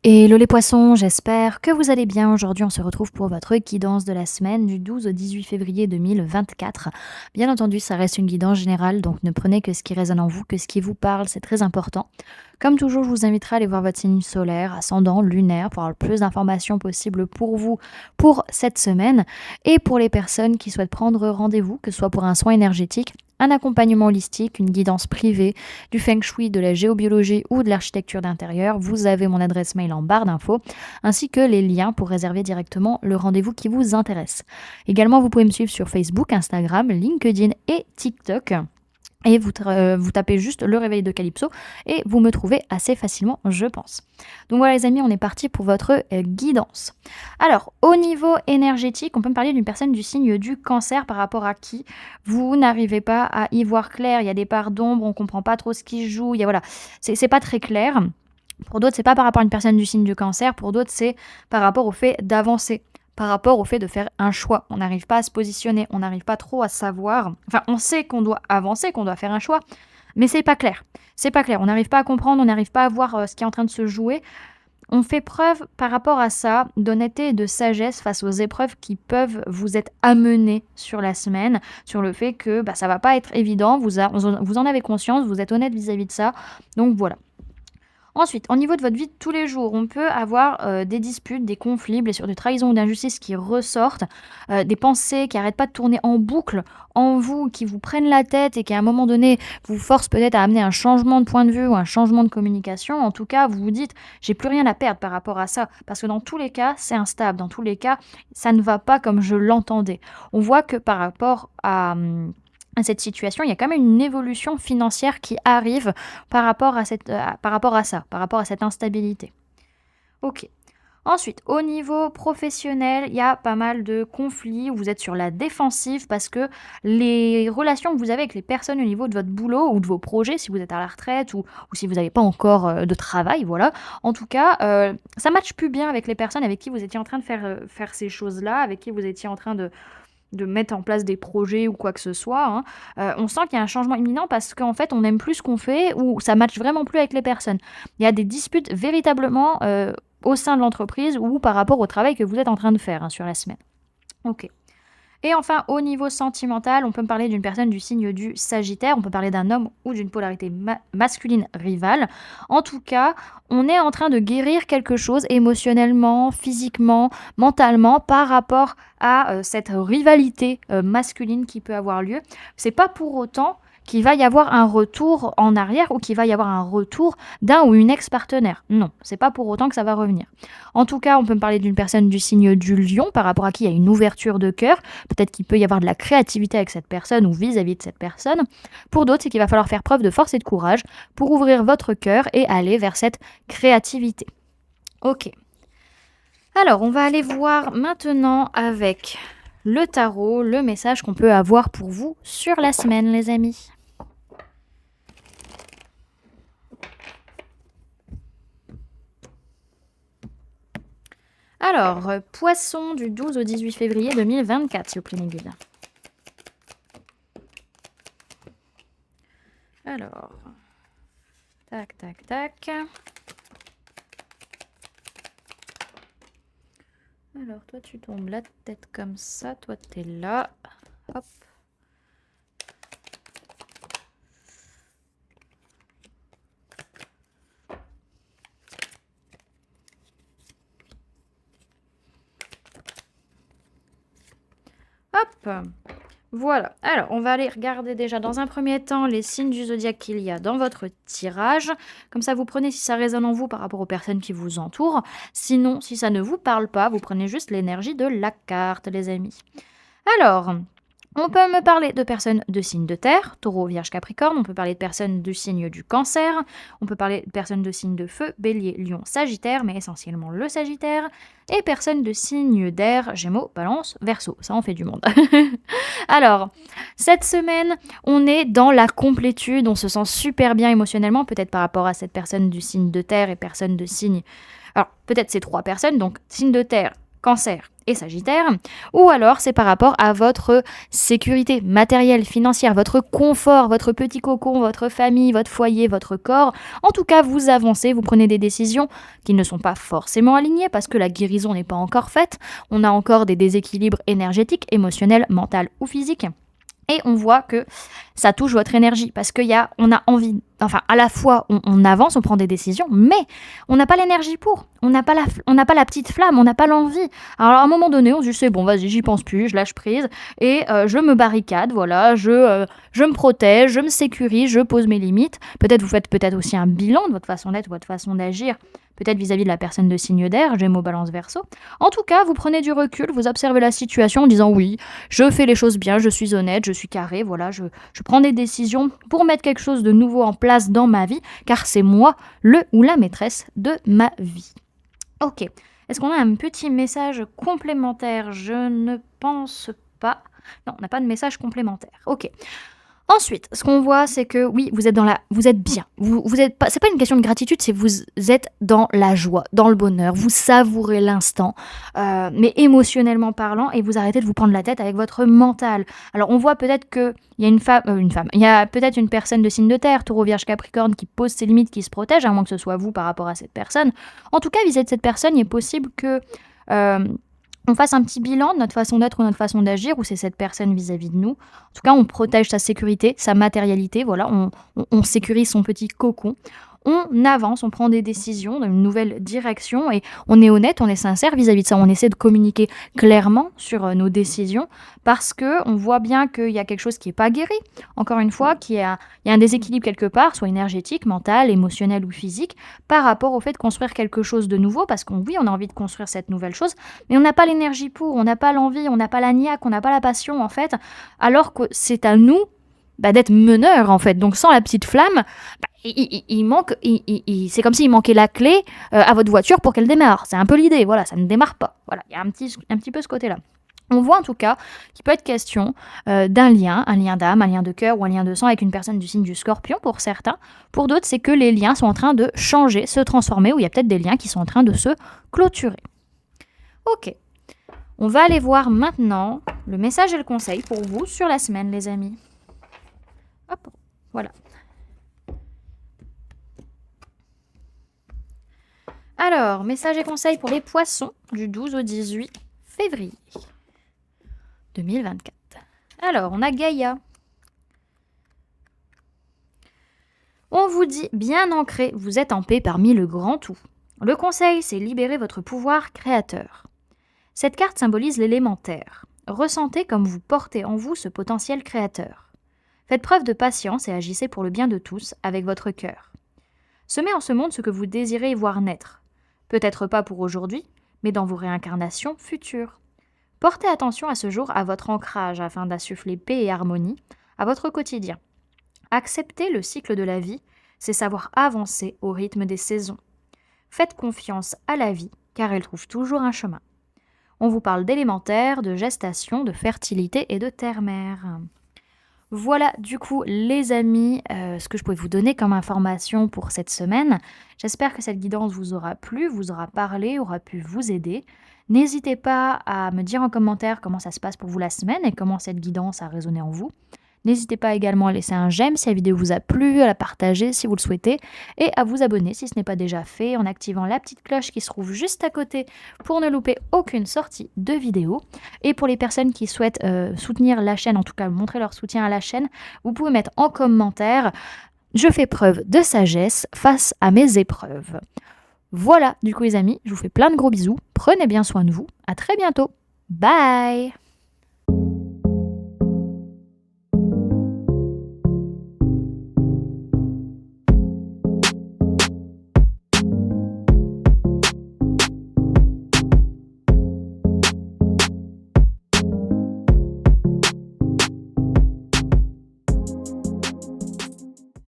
Hello les poissons, j'espère que vous allez bien. Aujourd'hui, on se retrouve pour votre guidance de la semaine du 12 au 18 février 2024. Bien entendu, ça reste une guidance générale, donc ne prenez que ce qui résonne en vous, que ce qui vous parle, c'est très important. Comme toujours, je vous inviterai à aller voir votre signe solaire, ascendant, lunaire, pour avoir le plus d'informations possible pour vous pour cette semaine. Et pour les personnes qui souhaitent prendre rendez-vous, que ce soit pour un soin énergétique, un accompagnement holistique, une guidance privée, du feng shui, de la géobiologie ou de l'architecture d'intérieur, vous avez mon adresse mail en barre d'infos, ainsi que les liens pour réserver directement le rendez-vous qui vous intéresse. Également, vous pouvez me suivre sur Facebook, Instagram, LinkedIn et TikTok. Et vous tapez juste le réveil de Calypso et vous me trouvez assez facilement, je pense. Donc voilà les amis, on est parti pour votre guidance. Alors, au niveau énergétique, on peut me parler d'une personne du signe du cancer par rapport à qui vous n'arrivez pas à y voir clair. Il y a des parts d'ombre, on ne comprend pas trop ce qui se joue. Voilà, c'est pas très clair. Pour d'autres, c'est pas par rapport à une personne du signe du cancer. Pour d'autres, c'est par rapport au fait d'avancer, par rapport au fait de faire un choix. On n'arrive pas à se positionner, on n'arrive pas trop à savoir. Enfin, on sait qu'on doit avancer, qu'on doit faire un choix, mais c'est pas clair. C'est pas clair. On n'arrive pas à comprendre, on n'arrive pas à voir ce qui est en train de se jouer. On fait preuve par rapport à ça d'honnêteté et de sagesse face aux épreuves qui peuvent vous être amenées sur la semaine, sur le fait que ça va pas être évident, vous en avez conscience, vous êtes honnête vis-à-vis de ça. Donc voilà. Ensuite, au niveau de votre vie de tous les jours, on peut avoir des disputes, des conflits, blessures de trahison ou d'injustice qui ressortent, des pensées qui n'arrêtent pas de tourner en boucle en vous, qui vous prennent la tête et qui à un moment donné vous forcent peut-être à amener un changement de point de vue ou un changement de communication. En tout cas, vous vous dites, j'ai plus rien à perdre par rapport à ça, parce que dans tous les cas, c'est instable. Dans tous les cas, ça ne va pas comme je l'entendais. On voit que par rapport à cette situation, il y a quand même une évolution financière qui arrive par rapport à ça, par rapport à cette instabilité. Ok. Ensuite, au niveau professionnel, il y a pas mal de conflits où vous êtes sur la défensive parce que les relations que vous avez avec les personnes au niveau de votre boulot ou de vos projets, si vous êtes à la retraite ou si vous n'avez pas encore de travail, voilà. En tout cas, ça ne matche plus bien avec les personnes avec qui vous étiez en train de faire ces choses-là, avec qui vous étiez en train de mettre en place des projets ou quoi que ce soit, hein. On sent qu'il y a un changement imminent parce qu'en fait, on n'aime plus ce qu'on fait ou ça matche vraiment plus avec les personnes. Il y a des disputes véritablement au sein de l'entreprise ou par rapport au travail que vous êtes en train de faire, hein, sur la semaine. Ok. Et enfin, au niveau sentimental, on peut me parler d'une personne du signe du Sagittaire, on peut parler d'un homme ou d'une polarité masculine rivale. En tout cas, on est en train de guérir quelque chose émotionnellement, physiquement, mentalement par rapport à cette rivalité masculine qui peut avoir lieu. C'est pas pour autant qu'il va y avoir un retour en arrière ou qu'il va y avoir un retour d'un ou une ex-partenaire. Non, c'est pas pour autant que ça va revenir. En tout cas, on peut me parler d'une personne du signe du Lion par rapport à qui il y a une ouverture de cœur. Peut-être qu'il peut y avoir de la créativité avec cette personne ou vis-à-vis de cette personne. Pour d'autres, c'est qu'il va falloir faire preuve de force et de courage pour ouvrir votre cœur et aller vers cette créativité. Ok. Alors, on va aller voir maintenant avec le tarot, le message qu'on peut avoir pour vous sur la semaine, les amis. Alors, poisson du 12 au 18 février 2024, s'il vous plaît, Négule. Alors, tac, tac, tac. Alors, toi, tu tombes la tête comme ça. Toi, t'es là. Hop. Hop. Voilà. Alors, on va aller regarder déjà dans un premier temps les signes du zodiaque qu'il y a dans votre tirage. Comme ça, vous prenez si ça résonne en vous par rapport aux personnes qui vous entourent. Sinon, si ça ne vous parle pas, vous prenez juste l'énergie de la carte, les amis. Alors, on peut me parler de personnes de signe de terre, taureau, vierge, capricorne. On peut parler de personnes du signe du cancer. On peut parler de personnes de signe de feu, bélier, lion, sagittaire, mais essentiellement le sagittaire. Et personnes de signe d'air, gémeaux, balance, verseau. Ça en fait du monde. Alors, cette semaine, on est dans la complétude. On se sent super bien émotionnellement, peut-être par rapport à cette personne du signe de terre et personne de signe... Alors, peut-être ces trois personnes, donc signe de terre, Cancer et Sagittaire, ou alors c'est par rapport à votre sécurité matérielle, financière, votre confort, votre petit cocon, votre famille, votre foyer, votre corps. En tout cas, vous avancez, vous prenez des décisions qui ne sont pas forcément alignées parce que la guérison n'est pas encore faite. On a encore des déséquilibres énergétiques, émotionnels, mentaux ou physiques. Et on voit que ça touche votre énergie parce on a envie, enfin à la fois on avance, on prend des décisions, mais on n'a pas l'énergie pour, on n'a pas la petite flamme, on n'a pas l'envie. Alors à un moment donné, on se dit c'est bon, vas-y, j'y pense plus, je lâche prise et je me barricade, voilà, je me protège, je me sécurise, je pose mes limites. Peut-être vous faites peut-être aussi un bilan de votre façon d'être, votre façon d'agir, peut-être vis-à-vis de la personne de signe d'air, Gémeaux, Balance, Verseau. En tout cas, vous prenez du recul, vous observez la situation en disant oui, je fais les choses bien, je suis honnête, je suis carré, voilà, je prends des décisions pour mettre quelque chose de nouveau en place dans ma vie, car c'est moi le ou la maîtresse de ma vie. Ok, est-ce qu'on a un petit message complémentaire? Je ne pense pas. Non, on n'a pas de message complémentaire. Ok. Ensuite, ce qu'on voit, c'est que oui, vous êtes bien. Vous êtes pas, c'est pas une question de gratitude, c'est vous êtes dans la joie, dans le bonheur. Vous savourez l'instant, mais émotionnellement parlant, et vous arrêtez de vous prendre la tête avec votre mental. Alors, on voit peut-être que il y a une femme, il y a peut-être une personne de signe de terre, Taureau, Vierge, Capricorne, qui pose ses limites, qui se protège, à moins que ce soit vous par rapport à cette personne. En tout cas, vis-à-vis de cette personne, il est possible que on fasse un petit bilan de notre façon d'être ou notre façon d'agir, ou c'est cette personne vis-à-vis de nous. En tout cas, on protège sa sécurité, sa matérialité, voilà, on sécurise son petit cocon. On avance, on prend des décisions dans une nouvelle direction et on est honnête, on est sincère vis-à-vis de ça. On essaie de communiquer clairement sur nos décisions parce qu'on voit bien qu'il y a quelque chose qui n'est pas guéri. Encore une fois, il y a un déséquilibre quelque part, soit énergétique, mental, émotionnel ou physique, par rapport au fait de construire quelque chose de nouveau parce qu'on oui, on a envie de construire cette nouvelle chose, mais on n'a pas l'énergie pour, on n'a pas l'envie, on n'a pas la niaque, on n'a pas la passion en fait, alors que c'est à nous d'être meneur en fait. Donc sans la petite flamme, il manque, c'est comme s'il manquait la clé à votre voiture pour qu'elle démarre. C'est un peu l'idée, voilà, ça ne démarre pas. Voilà, il y a un petit peu ce côté-là. On voit en tout cas qu'il peut être question d'un lien, un lien d'âme, un lien de cœur ou un lien de sang avec une personne du signe du Scorpion pour certains. Pour d'autres, c'est que les liens sont en train de changer, se transformer, ou il y a peut-être des liens qui sont en train de se clôturer. Ok, on va aller voir maintenant le message et le conseil pour vous sur la semaine, les amis. Hop, voilà. Alors, message et conseil pour les poissons du 12 au 18 février 2024. Alors, on a Gaïa. On vous dit, bien ancré, vous êtes en paix parmi le grand tout. Le conseil, c'est libérer votre pouvoir créateur. Cette carte symbolise l'élémentaire. Ressentez comme vous portez en vous ce potentiel créateur. Faites preuve de patience et agissez pour le bien de tous avec votre cœur. Semez en ce monde ce que vous désirez y voir naître. Peut-être pas pour aujourd'hui, mais dans vos réincarnations futures. Portez attention à ce jour à votre ancrage afin d'insuffler paix et harmonie à votre quotidien. Accepter le cycle de la vie, c'est savoir avancer au rythme des saisons. Faites confiance à la vie, car elle trouve toujours un chemin. On vous parle d'élémentaire, de gestation, de fertilité et de terre-mère. Voilà du coup les amis, ce que je pouvais vous donner comme information pour cette semaine. J'espère que cette guidance vous aura plu, vous aura parlé, aura pu vous aider. N'hésitez pas à me dire en commentaire comment ça se passe pour vous la semaine et comment cette guidance a résonné en vous. N'hésitez pas également à laisser un j'aime si la vidéo vous a plu, à la partager si vous le souhaitez et à vous abonner si ce n'est pas déjà fait en activant la petite cloche qui se trouve juste à côté pour ne louper aucune sortie de vidéo. Et pour les personnes qui souhaitent soutenir la chaîne, en tout cas montrer leur soutien à la chaîne, vous pouvez mettre en commentaire « Je fais preuve de sagesse face à mes épreuves ». Voilà, du coup les amis, je vous fais plein de gros bisous, prenez bien soin de vous, à très bientôt, bye.